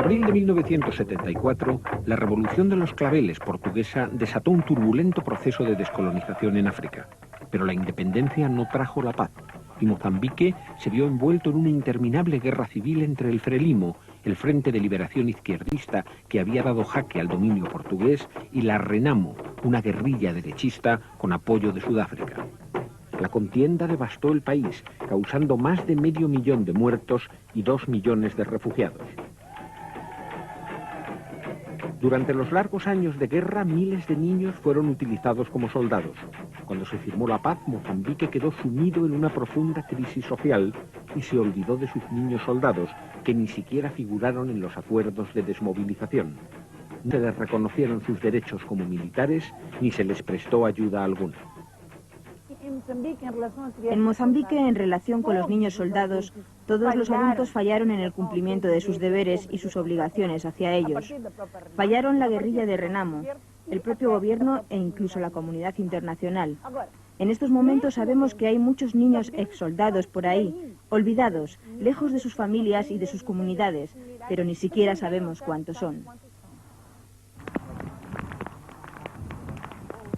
abril de 1974, la Revolución de los Claveles portuguesa desató un turbulento proceso de descolonización en África. Pero la independencia no trajo la paz, y Mozambique se vio envuelto en una interminable guerra civil entre el Frelimo, el Frente de Liberación Izquierdista que había dado jaque al dominio portugués, y la Renamo, una guerrilla derechista con apoyo de Sudáfrica. La contienda devastó el país, causando más de 500.000 de muertos y 2 millones de refugiados. Durante los largos años de guerra, miles de niños fueron utilizados como soldados. Cuando se firmó la paz, Mozambique quedó sumido en una profunda crisis social y se olvidó de sus niños soldados, que ni siquiera figuraron en los acuerdos de desmovilización. No se les reconocieron sus derechos como militares, ni se les prestó ayuda alguna. En Mozambique, en relación con los niños soldados, todos los adultos fallaron en el cumplimiento de sus deberes y sus obligaciones hacia ellos. Fallaron la guerrilla de Renamo, el propio gobierno e incluso la comunidad internacional. En estos momentos sabemos que hay muchos niños exsoldados por ahí, olvidados, lejos de sus familias y de sus comunidades, pero ni siquiera sabemos cuántos son.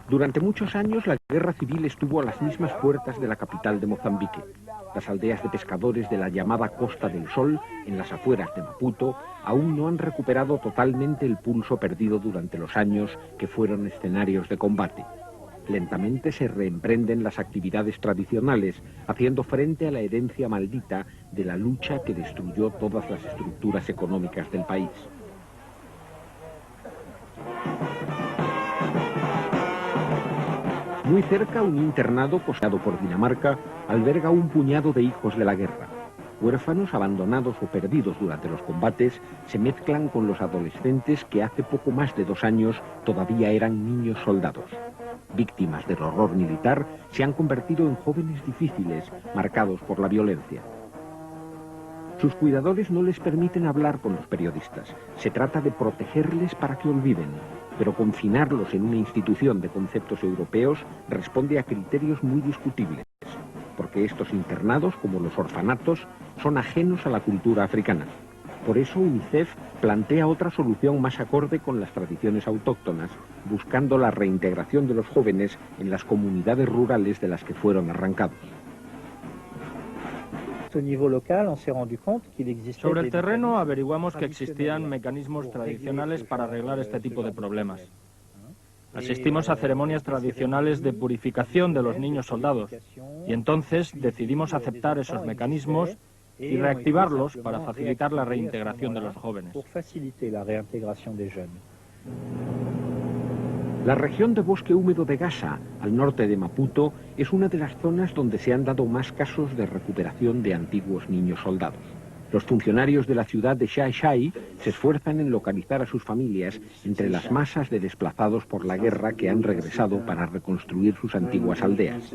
Durante muchos años la guerra civil estuvo a las mismas puertas de la capital de Mozambique. Las aldeas de pescadores de la llamada Costa del Sol, en las afueras de Maputo, aún no han recuperado totalmente el pulso perdido durante los años que fueron escenarios de combate. Lentamente se reemprenden las actividades tradicionales, haciendo frente a la herencia maldita de la lucha que destruyó todas las estructuras económicas del país. Muy cerca, un internado costeado por Dinamarca alberga un puñado de hijos de la guerra. Huérfanos, abandonados o perdidos durante los combates, se mezclan con los adolescentes que hace poco más de 2 años todavía eran niños soldados. Víctimas del horror militar, se han convertido en jóvenes difíciles, marcados por la violencia. Sus cuidadores no les permiten hablar con los periodistas. Se trata de protegerles para que olviden. Pero confinarlos en una institución de conceptos europeos responde a criterios muy discutibles, porque estos internados, como los orfanatos, son ajenos a la cultura africana. Por eso UNICEF plantea otra solución más acorde con las tradiciones autóctonas, buscando la reintegración de los jóvenes en las comunidades rurales de las que fueron arrancados. Sobre el terreno averiguamos que existían mecanismos tradicionales para arreglar este tipo de problemas. Asistimos a ceremonias tradicionales de purificación de los niños soldados y entonces decidimos aceptar esos mecanismos y reactivarlos para facilitar la reintegración de los jóvenes. La región de bosque húmedo de Gasa, al norte de Maputo, es una de las zonas donde se han dado más casos de recuperación de antiguos niños soldados. Los funcionarios de la ciudad de Xai-Xai se esfuerzan en localizar a sus familias entre las masas de desplazados por la guerra que han regresado para reconstruir sus antiguas aldeas.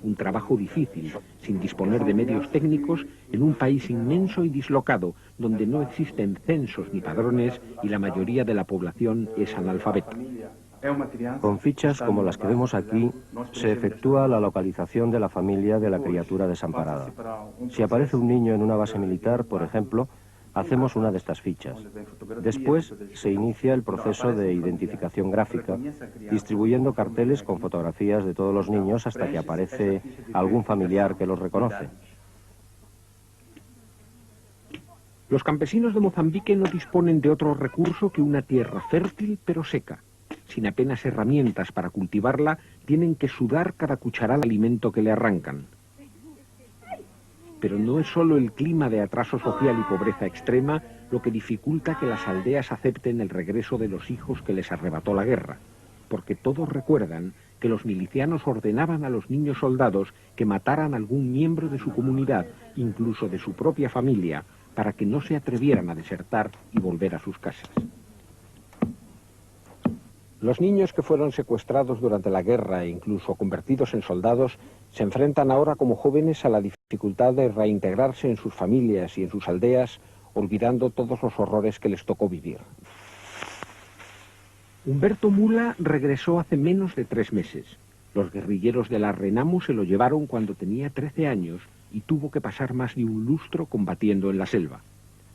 Un trabajo difícil, sin disponer de medios técnicos, en un país inmenso y dislocado, donde no existen censos ni padrones y la mayoría de la población es analfabeta. Con fichas como las que vemos aquí, se efectúa la localización de la familia de la criatura desamparada. Si aparece un niño en una base militar, por ejemplo, hacemos una de estas fichas. Después se inicia el proceso de identificación gráfica, distribuyendo carteles con fotografías de todos los niños hasta que aparece algún familiar que los reconoce. Los campesinos de Mozambique no disponen de otro recurso que una tierra fértil pero seca. Sin apenas herramientas para cultivarla, tienen que sudar cada cucharada de alimento que le arrancan. Pero no es solo el clima de atraso social y pobreza extrema lo que dificulta que las aldeas acepten el regreso de los hijos que les arrebató la guerra, porque todos recuerdan que los milicianos ordenaban a los niños soldados que mataran a algún miembro de su comunidad, incluso de su propia familia, para que no se atrevieran a desertar y volver a sus casas. Los niños que fueron secuestrados durante la guerra e incluso convertidos en soldados se enfrentan ahora como jóvenes a la dificultad de reintegrarse en sus familias y en sus aldeas, olvidando todos los horrores que les tocó vivir. Humberto Mula regresó hace menos de 3 meses. Los guerrilleros de la Renamo se lo llevaron cuando tenía 13 años y tuvo que pasar más de un lustro combatiendo en la selva.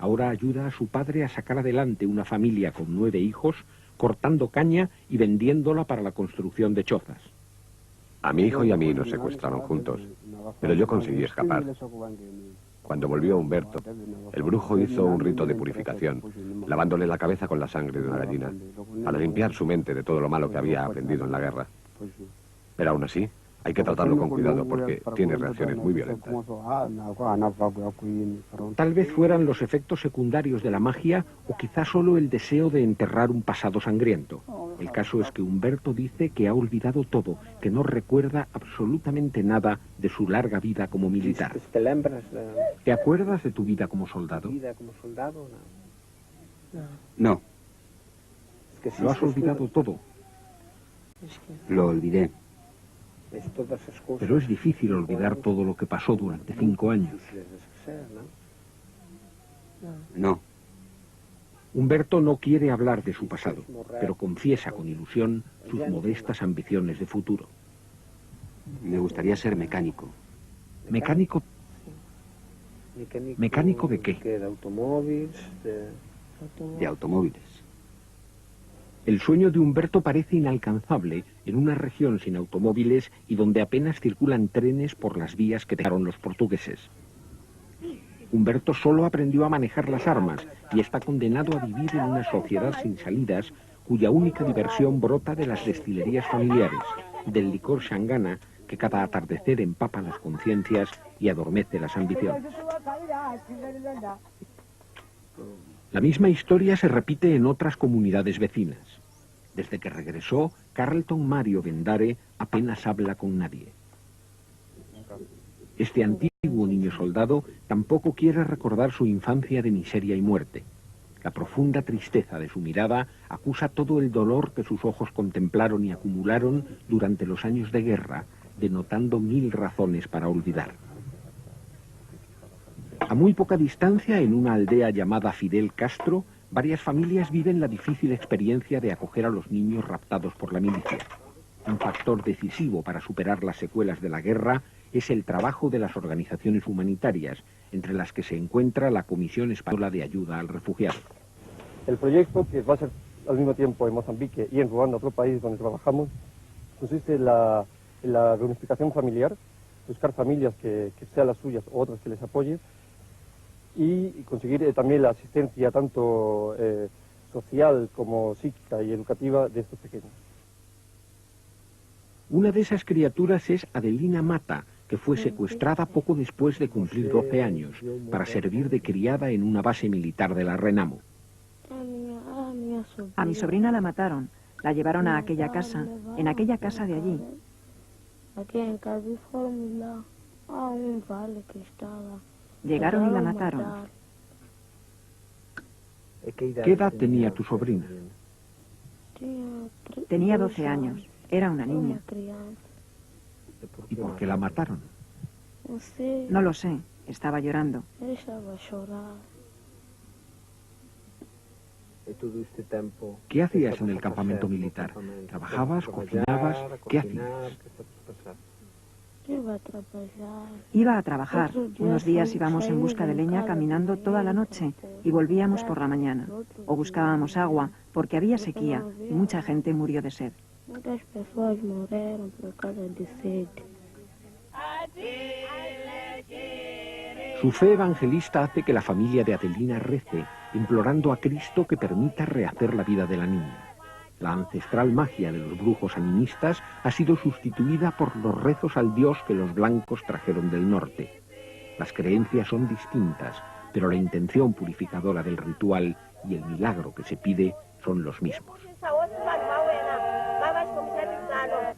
Ahora ayuda a su padre a sacar adelante una familia con 9 hijos, cortando caña y vendiéndola para la construcción de chozas. A mi hijo y a mí nos secuestraron juntos, pero yo conseguí escapar. Cuando volvió Humberto, el brujo hizo un rito de purificación, lavándole la cabeza con la sangre de una gallina, para limpiar su mente de todo lo malo que había aprendido en la guerra. Pero aún así, hay que tratarlo con cuidado porque tiene reacciones muy violentas. Tal vez fueran los efectos secundarios de la magia o quizá solo el deseo de enterrar un pasado sangriento. El caso es que Humberto dice que ha olvidado todo, que no recuerda absolutamente nada de su larga vida como militar. ¿Te acuerdas de tu vida como soldado? No. ¿Lo has olvidado todo? Lo olvidé. Pero es difícil olvidar todo lo que pasó durante 5 años. No. Humberto no quiere hablar de su pasado, pero confiesa con ilusión sus modestas ambiciones de futuro. Me gustaría ser mecánico. ¿Mecánico? ¿Mecánico de qué? De automóviles. El sueño de Humberto parece inalcanzable en una región sin automóviles y donde apenas circulan trenes por las vías que dejaron los portugueses. Humberto solo aprendió a manejar las armas y está condenado a vivir en una sociedad sin salidas cuya única diversión brota de las destilerías familiares, del licor Xangana que cada atardecer empapa las conciencias y adormece las ambiciones. La misma historia se repite en otras comunidades vecinas. Desde que regresó, Carlton Mario Bendare apenas habla con nadie. Este antiguo niño soldado tampoco quiere recordar su infancia de miseria y muerte. La profunda tristeza de su mirada acusa todo el dolor que sus ojos contemplaron y acumularon durante los años de guerra, denotando 1000 razones para olvidar. A muy poca distancia, en una aldea llamada Fidel Castro, varias familias viven la difícil experiencia de acoger a los niños raptados por la milicia. Un factor decisivo para superar las secuelas de la guerra es el trabajo de las organizaciones humanitarias, entre las que se encuentra la Comisión Española de Ayuda al Refugiado. El proyecto, que va a ser al mismo tiempo en Mozambique y en Ruanda, otro país donde trabajamos, consiste en la reunificación familiar, buscar familias que sean las suyas o otras que les apoyen, y conseguir también la asistencia tanto social como psíquica y educativa de estos pequeños. Una de esas criaturas es Adelina Mata, que fue secuestrada poco después de cumplir 12 años, para servir de criada en una base militar de la Renamo. A mi sobrina la mataron, la llevaron a aquella casa, en aquella casa de allí. Llegaron y la mataron. ¿Qué edad tenía tu sobrina? Tenía 12 años, era una niña. ¿Y por qué la mataron? No lo sé, estaba llorando. ¿Qué hacías en el campamento militar? ¿Trabajabas, cocinabas? ¿Qué hacías? Iba a trabajar. Unos días íbamos en busca de leña caminando toda la noche y volvíamos por la mañana. O buscábamos agua porque había sequía y mucha gente murió de sed. Muitas pessoas morreram por causa de sede. Su fe evangelista hace que la familia de Adelina rece, implorando a Cristo que permita rehacer la vida de la niña. La ancestral magia de los brujos animistas ha sido sustituida por los rezos al Dios que los blancos trajeron del norte. Las creencias son distintas, pero la intención purificadora del ritual y el milagro que se pide son los mismos.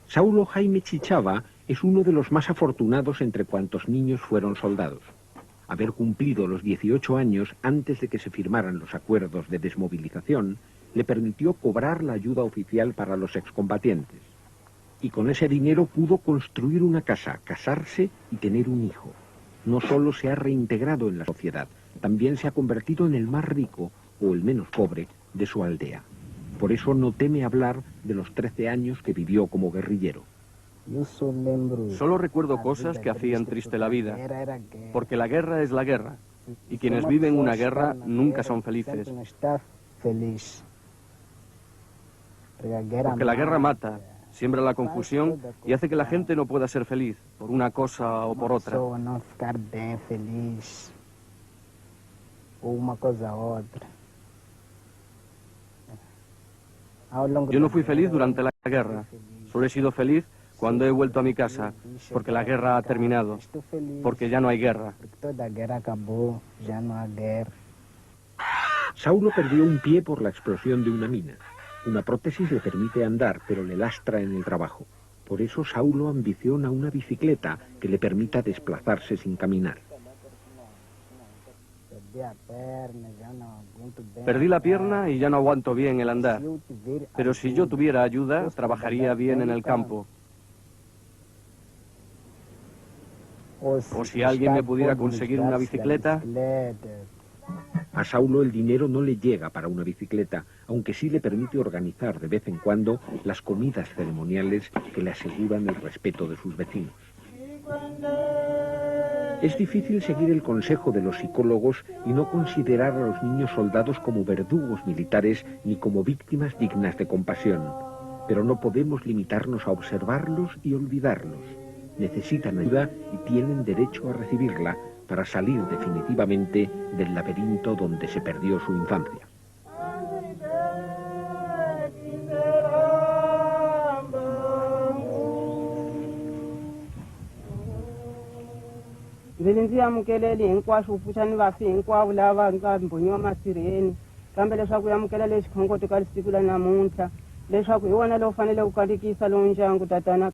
Saulo Jaime Chichava es uno de los más afortunados entre cuantos niños fueron soldados. Haber cumplido los 18 años antes de que se firmaran los acuerdos de desmovilización le permitió cobrar la ayuda oficial para los excombatientes. Y con ese dinero pudo construir una casa, casarse y tener un hijo. No solo se ha reintegrado en la sociedad, también se ha convertido en el más rico, o el menos pobre, de su aldea. Por eso no teme hablar de los 13 años que vivió como guerrillero. Solo recuerdo cosas que hacían triste la vida, porque la guerra es la guerra, Y quienes viven una guerra nunca son felices. Porque la guerra mata, siembra la confusión y hace que la gente no pueda ser feliz por una cosa o por otra. Yo no fui feliz durante la guerra, solo he sido feliz cuando he vuelto a mi casa, porque la guerra ha terminado, porque ya no hay guerra. Saulo perdió un pie por la explosión de una mina. Una prótesis le permite andar, pero le lastra en el trabajo. Por eso Saulo ambiciona una bicicleta que le permita desplazarse sin caminar. Perdí la pierna y ya no aguanto bien el andar. Pero si yo tuviera ayuda, trabajaría bien en el campo. O si alguien me pudiera conseguir una bicicleta. A Saulo el dinero no le llega para una bicicleta, aunque sí le permite organizar de vez en cuando las comidas ceremoniales que le aseguran el respeto de sus vecinos. Es difícil seguir el consejo de los psicólogos y no considerar a los niños soldados como verdugos militares ni como víctimas dignas de compasión. Pero no podemos limitarnos a observarlos y olvidarlos. Necesitan ayuda y tienen derecho a recibirla para salir definitivamente del laberinto donde se perdió su infancia. ndzi amukeleli hinkwaswo pfuxani vafi hinkwavo lava nga mbhonyiwa masirheni kambe leswaku yamukela lexi khongoto ka siku la namuntlha leswaku hi wona lowu fanele ku katekisa lowu ndyangu tatana